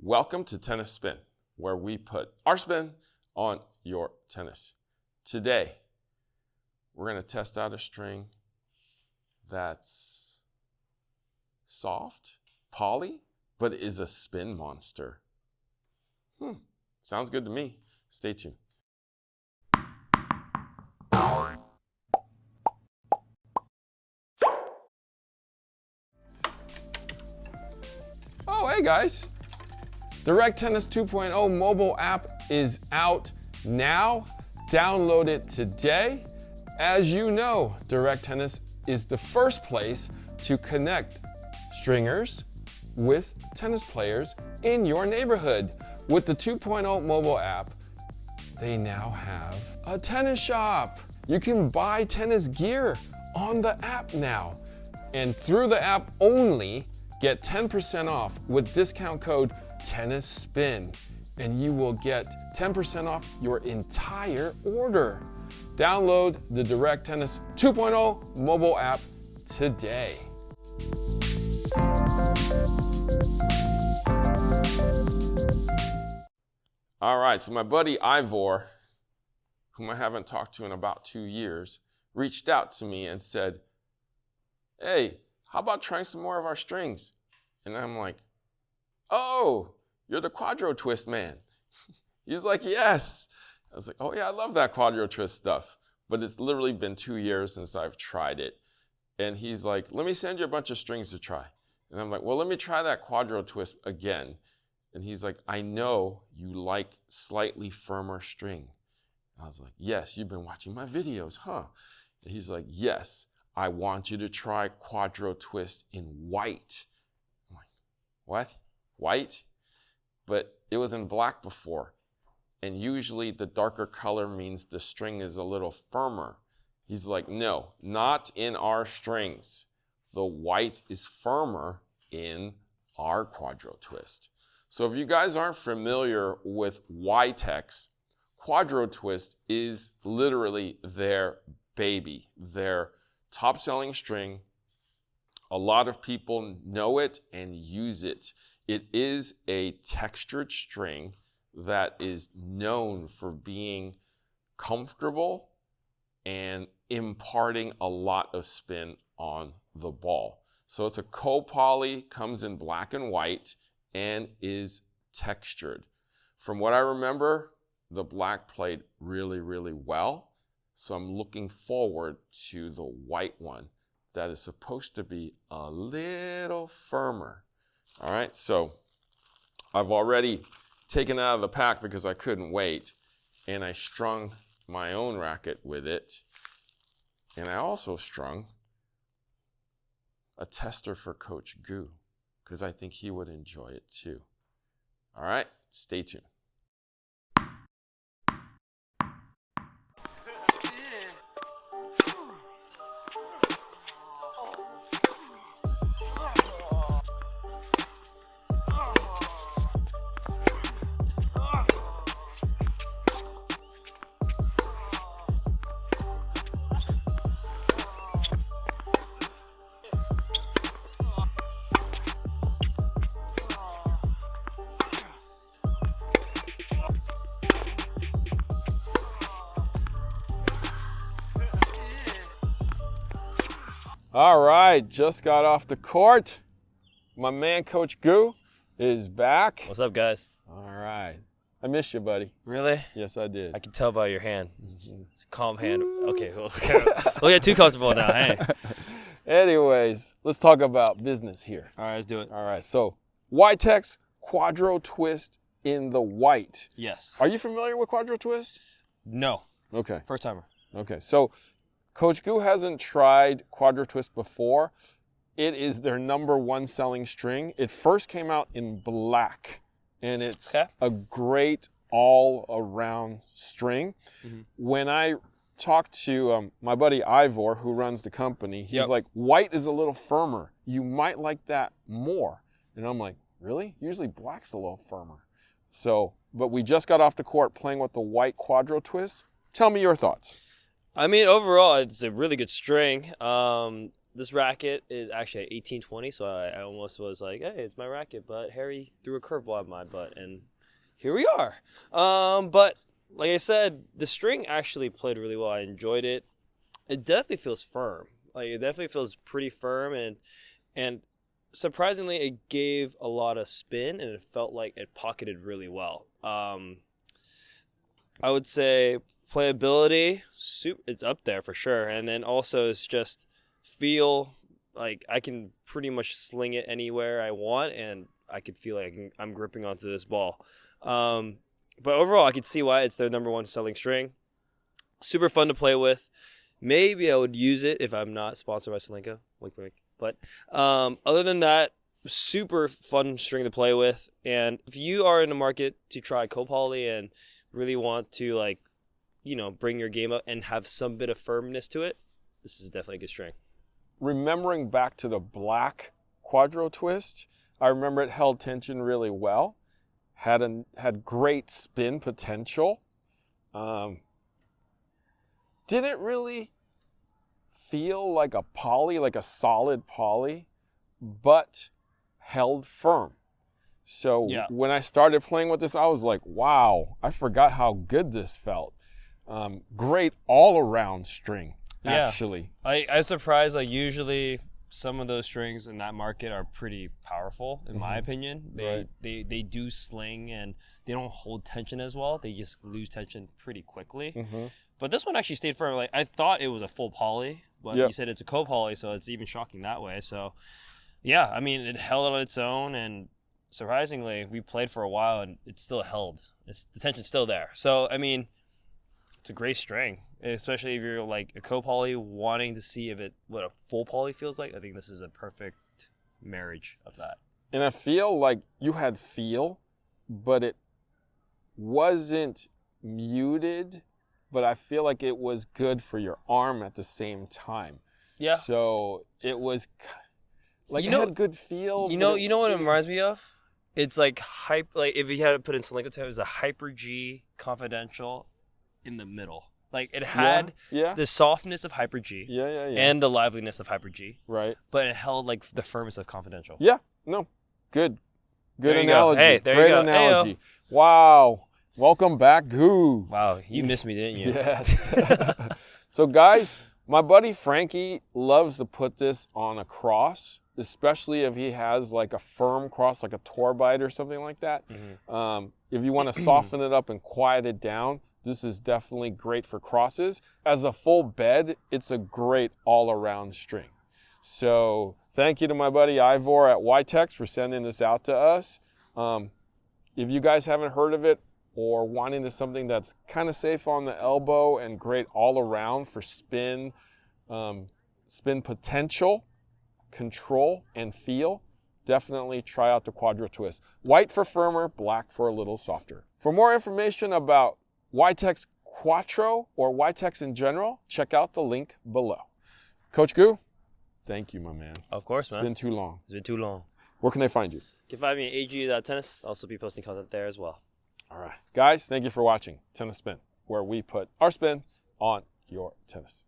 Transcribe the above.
Welcome to Tennis Spin, where we put our spin on your tennis. Today, we're going to test out a string that's soft, poly, but is a spin monster. Sounds good to me. Stay tuned. Oh, hey guys. Direct Tennis 2.0 mobile app is out now. Download it today. As you know, Direct Tennis is the first place to connect stringers with tennis players in your neighborhood. With the 2.0 mobile app, they now have a tennis shop. You can buy tennis gear on the app now. And through the app only, get 10% off with discount code TennisSpin, and you will get 10% off your entire order. Download the Direct Tennis 2.0 mobile app today. All right, so my buddy Ivor, whom I haven't talked to in about 2 years, reached out to me and said, hey, how about trying some more of our strings? And I'm like, oh, you're the Quadro Twist man. He's like, yes. I was like, oh yeah, I love that Quadro Twist stuff. But it's literally been 2 years since I've tried it. And he's like, let me send you a bunch of strings to try. And I'm like, well, let me try that Quadro Twist again. And he's like, I know you like slightly firmer string. I was like, yes, you've been watching my videos, huh? And he's like, yes, I want you to try Quadro Twist in white. I'm like, what? White? But it was in black before. And usually the darker color means the string is a little firmer. He's like, no, not in our strings. The white is firmer in our Quadro Twist. So if you guys aren't familiar with YTEX, Quadro Twist is literally their baby, their top selling string. A lot of people know it and use it. It is a textured string that is known for being comfortable and imparting a lot of spin on the ball. So it's a co-poly, comes in black and white, and is textured. From what I remember, the black played really, really well. So I'm looking forward to the white one that is supposed to be a little firmer. All right, so I've already taken it out of the pack because I couldn't wait, and I strung my own racket with it, and I also strung a tester for Coach Goo because I think he would enjoy it too. All right, stay tuned. All right, just got off the court. My man, Coach Goo, is back. What's up, guys? All right. I miss you, buddy. Really? Yes, I did. I can tell by your hand. It's a calm hand. Okay, we'll get too comfortable now. Hey. Anyways, let's talk about business here. All right, let's do it. All right, so YTEX Quadro Twist in the white. Yes. Are you familiar with Quadro Twist? No. Okay. First timer. Okay, so Coach Goo hasn't tried Quadro Twist before. It is their #1 selling string. It first came out in black, and it's a great all-around string. Mm-hmm. When I talked to my buddy Ivor, who runs the company, he's like, white is a little firmer. You might like that more. And I'm like, really? Usually black's a little firmer. So, but we just got off the court playing with the white Quadro Twist. Tell me your thoughts. I mean, overall, it's a really good string. this racket is actually at 1820, so I almost was like, hey, it's my racket, but Harry threw a curveball at my butt, and here we are. But like I said, the string actually played really well. I enjoyed it. It definitely feels firm. Like, it definitely feels pretty firm, and surprisingly, it gave a lot of spin, and it felt like it pocketed really well. I would say playability, it's up there for sure. And then also it's just feel like I can pretty much sling it anywhere I want, and I could feel like I'm gripping onto this ball. But overall, I could see why it's their number one selling string. Super fun to play with. Maybe I would use it if I'm not sponsored by Solinka. Wink, wink. But other than that, super fun string to play with. And if you are in the market to try co-poly and really want to, like, you know, bring your game up and have some bit of firmness to it, this is definitely a good string. Remembering back to the black Quadro Twist, I remember it held tension really well, had great spin potential. Didn't really feel like a poly, like a solid poly, but held firm. So when I started playing with this, I was like, wow, I forgot how good this felt. Great all-around string, actually. I'm surprised. Like, usually some of those strings in that market are pretty powerful, in my opinion. They do sling, and they don't hold tension as well. They just lose tension pretty quickly. But this one actually stayed firm. Like, I thought it was a full poly, but you said it's a co-poly, so it's even shocking that way. So, yeah, I mean, it held on its own, and surprisingly, we played for a while, and it still held. The tension's still there. So, I mean, it's a great string, especially if you're like a co-poly wanting to see what a full poly feels like. I think this is a perfect marriage of that. And I feel like you had feel, but it wasn't muted, but I feel like it was good for your arm at the same time. Yeah. So it was like, it had good feel. You know what it reminds me of? It's like if you had to put in Solinka terms, it was a Hyper G Confidential in the middle. Like, it had the softness of Hyper G and the liveliness of Hyper G. Right. But it held like the firmness of Confidential. Yeah. No. Good analogy. Go. Hey, there Great you go. analogy. Hey-o. Wow. Welcome back, Goo. Wow, you missed me, didn't you? Yes. So, guys, my buddy Frankie loves to put this on a cross, especially if he has like a firm cross, like a Torbite or something like that. If you want to soften it up and quiet it down, this is definitely great for crosses. As a full bed, it's a great all-around string. So thank you to my buddy Ivor at YTEX for sending this out to us. If you guys haven't heard of it, or wanting to something that's kind of safe on the elbow and great all around for spin potential, control, and feel, definitely try out the Quadro Twist. White for firmer, black for a little softer. For more information about YTEX Quattro or YTEX in general, check out the link below. Coach Goo, thank you, my man. Of course, man. It's been too long. It's been too long. Where can they find you? You can find me at AG.tennis. I'll also be posting content there as well. All right. Guys, thank you for watching Tennis Spin, where we put our spin on your tennis.